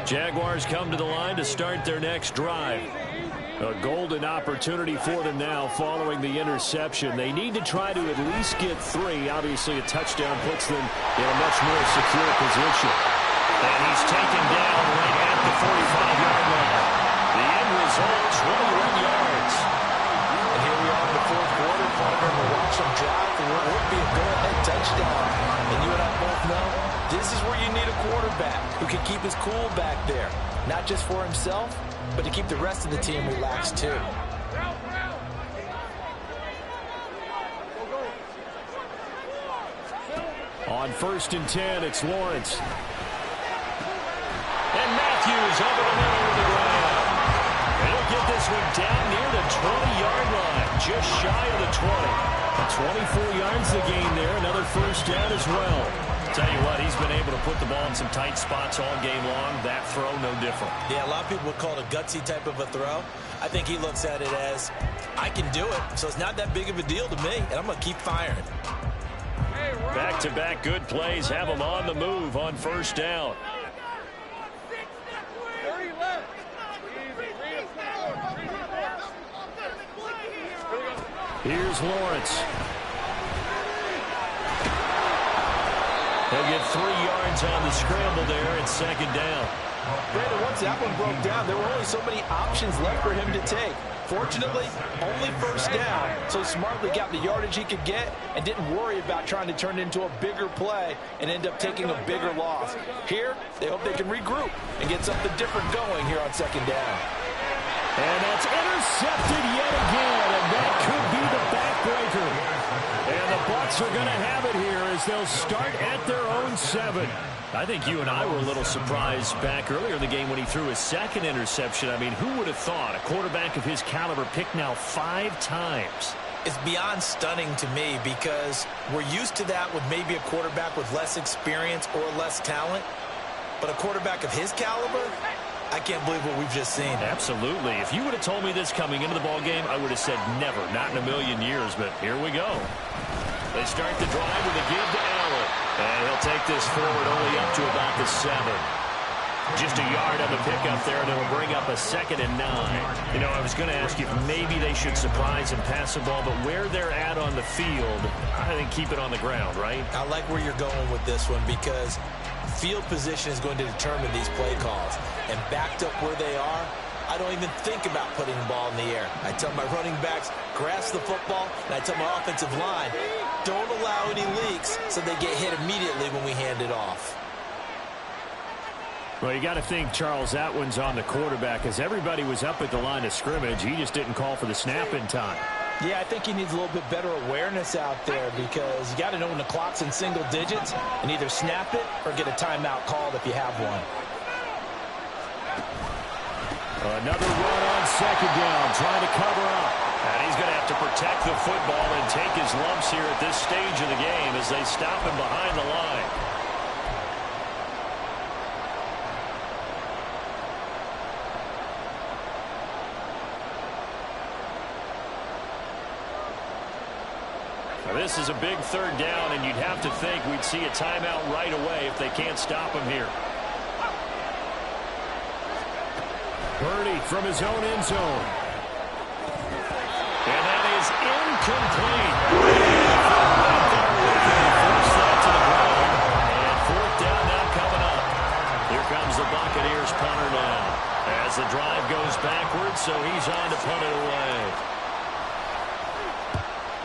D: Jaguars come to the line to start their next drive. A golden opportunity for them now following the interception. They need to try to at least get 3. Obviously, a touchdown puts them in a much more secure position. And he's taken down right at the 45-yard line. The end result, 21 yards.
E: And here we are in the fourth quarter, partner, and we'll watch them drive for what would be a go-ahead touchdown. And you and I both know this is where you need a quarterback who can keep his cool back there. Not just for himself, but to keep the rest of the team relaxed too.
D: On 1st and 10, it's Lawrence. And Matthews over the middle of the ground. He'll get this one down near the 20-yard line, just shy of the 20. 24 yards to gain there, another first down as well. Tell you what, he's been able to put the ball in some tight spots all game long. That throw, no different.
E: Yeah, a lot of people would call it a gutsy type of a throw. I think he looks at it as, I can do it, so it's not that big of a deal to me, and I'm going to keep firing.
D: Back-to-back good plays have him on the move on first down. Here's Lawrence. He'll get 3 yards on the scramble there at second down.
E: Brandon, once that one broke down, there were only so many options left for him to take. Fortunately, only first down, so he smartly got the yardage he could get and didn't worry about trying to turn it into a bigger play and end up taking a bigger loss. Here, they hope they can regroup and get something different going here on second down.
D: And that's intercepted yet again, and that could be the backbreaker. And the Bucs are going to have it here as they'll start at their own 7. I think you and I were a little surprised back earlier in the game when he threw his second interception. I mean, who would have thought a quarterback of his caliber picked now 5 times?
E: It's beyond stunning to me because we're used to that with maybe a quarterback with less experience or less talent. But a quarterback of his caliber, I can't believe what we've just seen.
D: Absolutely. If you would have told me this coming into the ballgame, I would have said never, not in a million years. But here we go. They start the drive with a give to Allen. And he'll take this forward only up to about the 7. Just a yard on the pickup there, and it'll bring up a 2nd and 9. You know, I was going to ask you if maybe they should surprise and pass the ball, but where they're at on the field, I think keep it on the ground, right?
E: I like where you're going with this one because field position is going to determine these play calls. And backed up where they are, I don't even think about putting the ball in the air. I tell my running backs, grasp the football, and I tell my offensive line, don't allow any leaks so they get hit immediately when we hand it off.
D: Well, you got to think, Charles, that one's on the quarterback as everybody was up at the line of scrimmage. He just didn't call for the snap in time.
E: Yeah, I think he needs a little bit better awareness out there because you got to know when the clock's in single digits and either snap it or get a timeout called if you have one.
D: Another run on second down, trying to cover up. And he's going to have to protect the football and take his lumps here at this stage of the game as they stop him behind the line. Now, this is a big third down, and you'd have to think we'd see a timeout right away if they can't stop him here. Purdy from his own end zone. is incomplete. Force that to the ground. And fourth down now coming up. Here comes the Buccaneers punter now. As the drive goes backwards, so he's on to punt it away.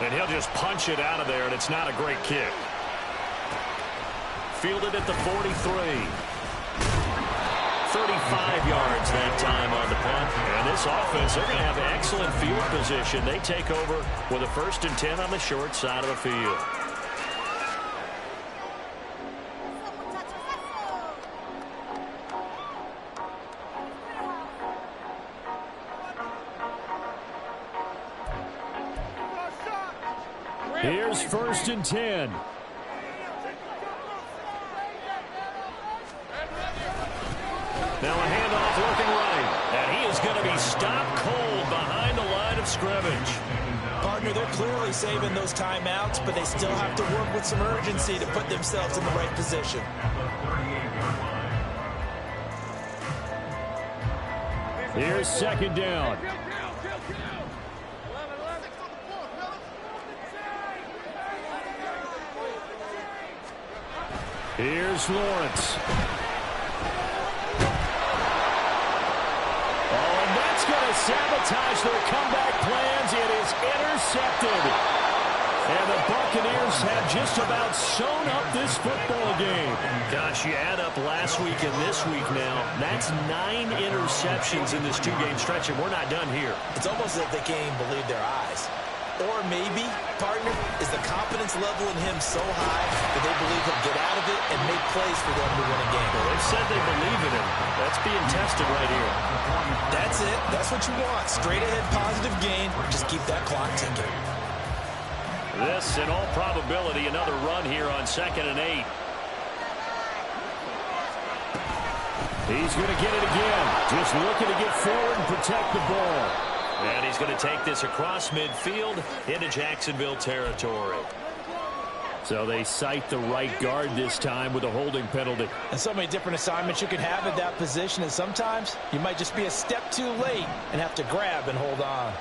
D: And he'll just punch it out of there, and it's not a great kick. Fielded at the 43. 35 yards that time on the punt. And this offense, they're going to have excellent field position. They take over with a 1st and 10 on the short side of the field. Here's 1st and 10. Now a handoff looking right. And he is going to be stopped cold behind the line of scrimmage.
E: Partner, they're clearly saving those timeouts, but they still have to work with some urgency to put themselves in the right position.
D: Here's 2nd down. Here's Lawrence. Sabotage their comeback plans. It is intercepted. And the Buccaneers have just about sewn up this football game. Gosh, you add up last week and this week now. That's 9 interceptions in this 2-game stretch, and we're not done here.
E: It's almost as if they can't even believe their eyes. Or maybe, partner, is the confidence level in him so high that they believe he'll get out of it and make plays for them to win a game.
D: Well, they've said they believe in him. That's being tested right here.
E: That's it. That's what you want. Straight ahead positive gain. Just keep that clock ticking.
D: This, in all probability, another run here on 2nd and 8. He's going to get it again. Just looking to get forward and protect the ball. And he's going to take this across midfield into Jacksonville territory. So they cite the right guard this time with a holding penalty.
E: And so many different assignments you could have at that position, and sometimes you might just be a step too late and have to grab and hold on.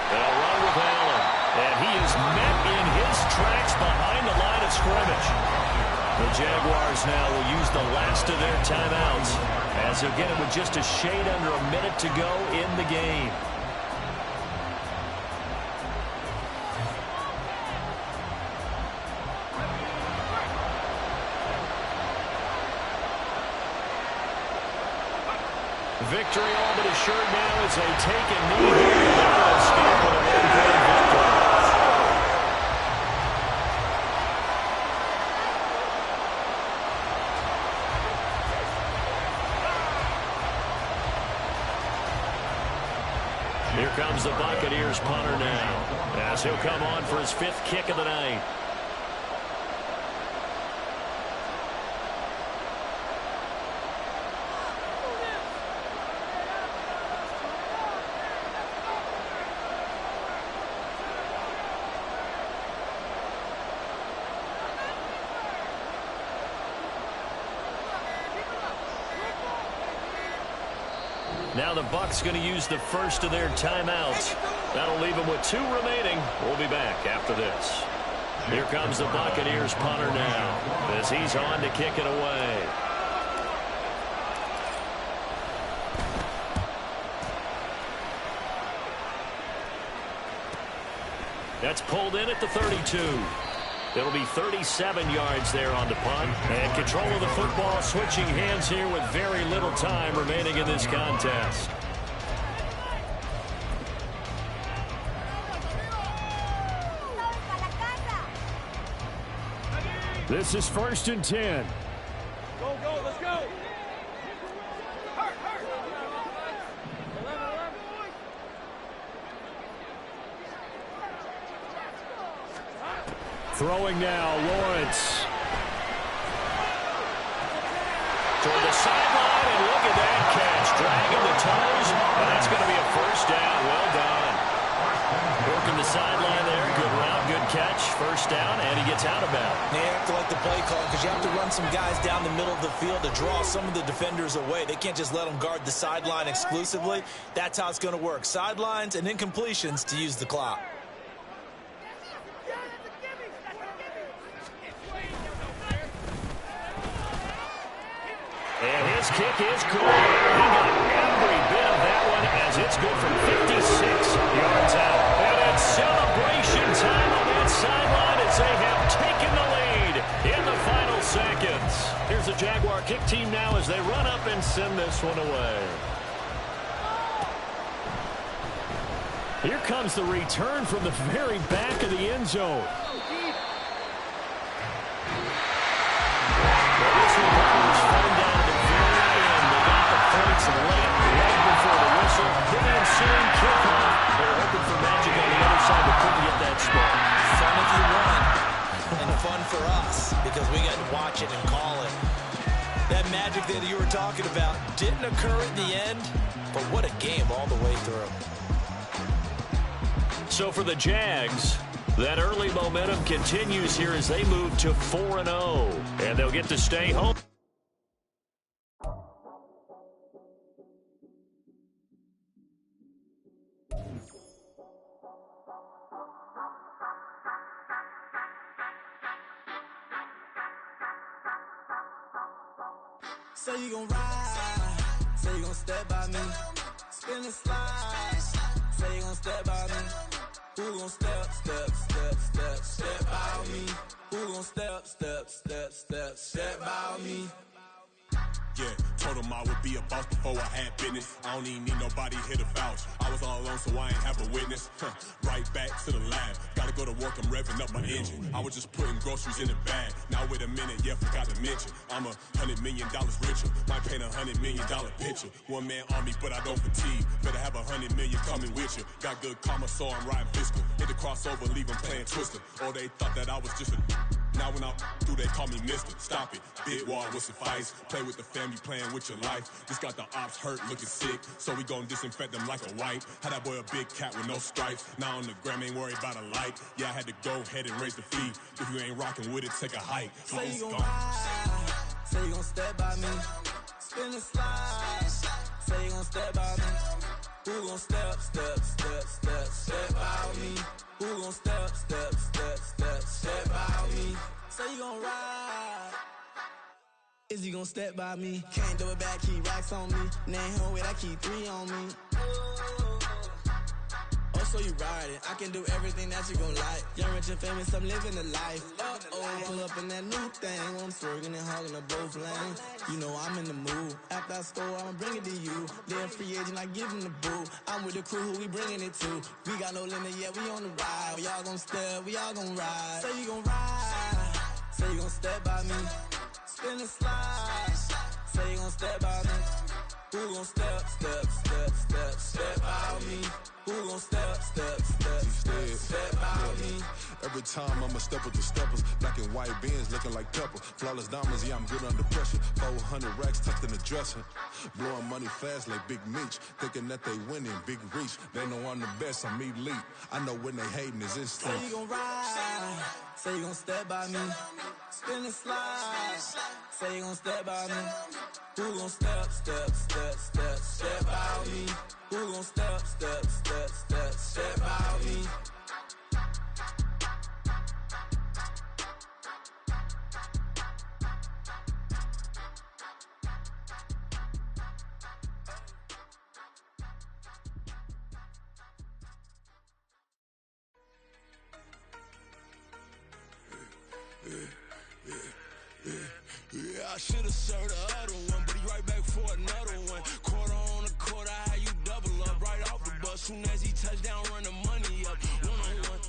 D: They'll run with Allen. And he is met in his tracks behind the line of scrimmage. The Jaguars now will use the last of their timeouts as they'll get it with just a shade under a minute to go in the game. Victory all but assured now as they take a knee here. They'll escape with a one-point victory. Here comes the Buccaneers punter now, as he'll come on for his 5th kick of the night. Now the Bucs going to use the first of their timeouts. That'll leave them with 2 remaining. We'll be back after this. Here comes the Buccaneers punter now as he's on to kick it away. That's pulled in at the 32. It'll be 37 yards there on the punt. And control of the football switching hands here with very little time remaining in this contest. This is 1st and 10.
F: Go, go, let's go.
D: Throwing now, Lawrence. Toward the sideline, and look at that catch. Dragging the toes, and that's going to be a 1st down. Well done. Working the sideline there. Good route, good catch. 1st down, and he gets out out of bounds.
E: They have to like the play call because you have to run some guys down the middle of the field to draw some of the defenders away. They can't just let them guard the sideline exclusively. That's how it's going to work. Sidelines and incompletions to use the clock.
D: And his kick is good. He got every bit of that one as it's good from 56 yards out. And it's celebration time on that sideline as they have taken the lead in the final seconds. Here's the Jaguar kick team now as they run up and send this one away. Here comes the return from the very back of the end zone. Points late, right before the whistle. Then the ensuing kickoff. They're hoping for magic on the other side, but couldn't get that spot.
E: Fun if you won, and fun for us because we got to watch it and call it. That magic that you were talking about didn't occur at the end, but what a game all the way through.
D: So for the Jags, that early momentum continues here as they move to 4-0, and they'll get to stay home.
A: Say you gon' ride, say you gon' step by me, spin and slide, say you gon' step by me, who gon' step by me, who gon' step by me.
H: Yeah, told him I would be a boss before I had business. I don't even need nobody here to vouch. I was all alone, so I ain't have a witness. Right back to the lab. Gotta go to work, I'm revving up my engine. I was just putting groceries in the bag. Now wait a minute, yeah, forgot to mention. I'm $100 million richer. Might paint $100 million picture. One man army, but I don't fatigue. Better have 100 million coming with you. Got good karma, so I'm riding fiscal. Hit the crossover, leave them playing Twister. Or they thought that I was just a... Now when I'm through, they call me Mister. Stop it. Big wall with suffice. Play with the family, playing with your life. This got the ops hurt, looking sick. So we gon' disinfect them like a wipe. Had that boy a big cat with no stripes. Now on the gram, ain't worried about a light. Yeah, I had to go ahead and raise the fee. If you ain't rocking with it, take a hike.
A: Say you gon' ride, say you gon' step by me, spin and slide, say you gon' step by me, who gon' step by me, who gon' step by me, say you gon' ride, is you gon' step by me, can't do it back, keep racks on me, name home with I keep 3 on me. So you ride it, I can do everything that you gon' like. Young, rich, and famous, I'm living the life. Pull up in that new thing, I'm swerving and hogging up both lanes. You know I'm in the mood. After I score, I'ma bring it to you. They're a free agent, I give them the boo. I'm with the crew, who we bringing it to. We got no limit, yeah, we on the ride. We all gon' step, we all gon' ride. Say you gon' ride, say you gon' step by me, spin and slide. Say you gon' step by me. Who gon' step by me? Who gon' step by me?
I: Every time I'ma step with the steppers. Black and white beans looking like pepper. Flawless diamonds, yeah, I'm good under pressure. 400 racks tucked in the dresser. Blowing money fast like Big Meech. Thinking that they winning, big reach. They know I'm the best, I'm elite. I know when they hating is instinct.
A: Say you gon' ride, say you gon' step by me. Spin and slide, say you gon' step by me. Who gon' step by me? Who gon' step by me?
C: Yeah, I should've served the other one, but he right back for another one. Quarter on a quarter, how you double up right off the bus. Soon as he touch down, run the money up. One-on-one.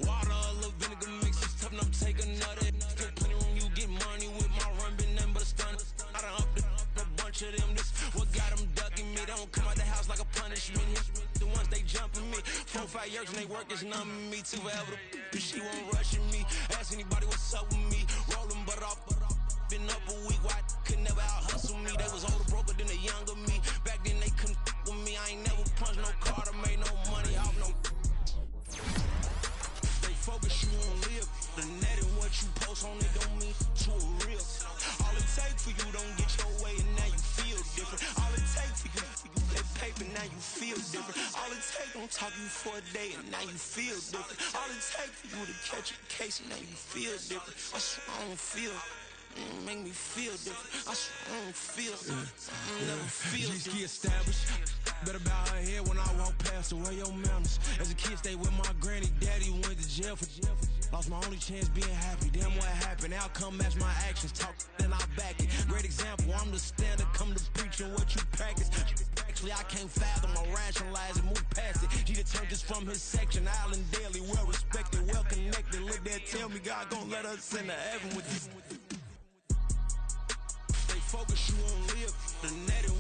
C: Water, a little vinegar mix, it's tough enough to take another. Still plenty room, you get money with my run, been nothing but a stun. I done up a bunch of them, this what got them ducking me. They don't come out the house like a punishment. The ones they jumping me. 4-5 years and they work is numbing me. Too forever, she won't rushing me. Ask anybody what's up with me. Rolling but off. Been up a week, why could never out hustle me? They was older, broker than the younger me. Back then they couldn't with me. I ain't never punched no card or made no money off no. Stay focused, you won't live. The net and what you take, don't talk you for a day, and now you feel different. All it take for you to catch a case, and now you feel different. I swear I don't feel. Make me feel different. I swear I don't feel. Never feel
J: G-ski established. Better bow her head when I walk past her. Where your manners? As a kid, stayed with my granny. Daddy went to jail for. Lost my only chance being happy. Damn, what happened? Outcome match my actions. Talk, then I back it. Great example. I'm the standard. Come to preaching what you practice. Actually, I can't fathom or rationalize it. Move past it. He determined this from his section. Island Daily, well respected, well connected. Look there, tell me God gon' let us into heaven with this.
C: Focus, you won't live. The netting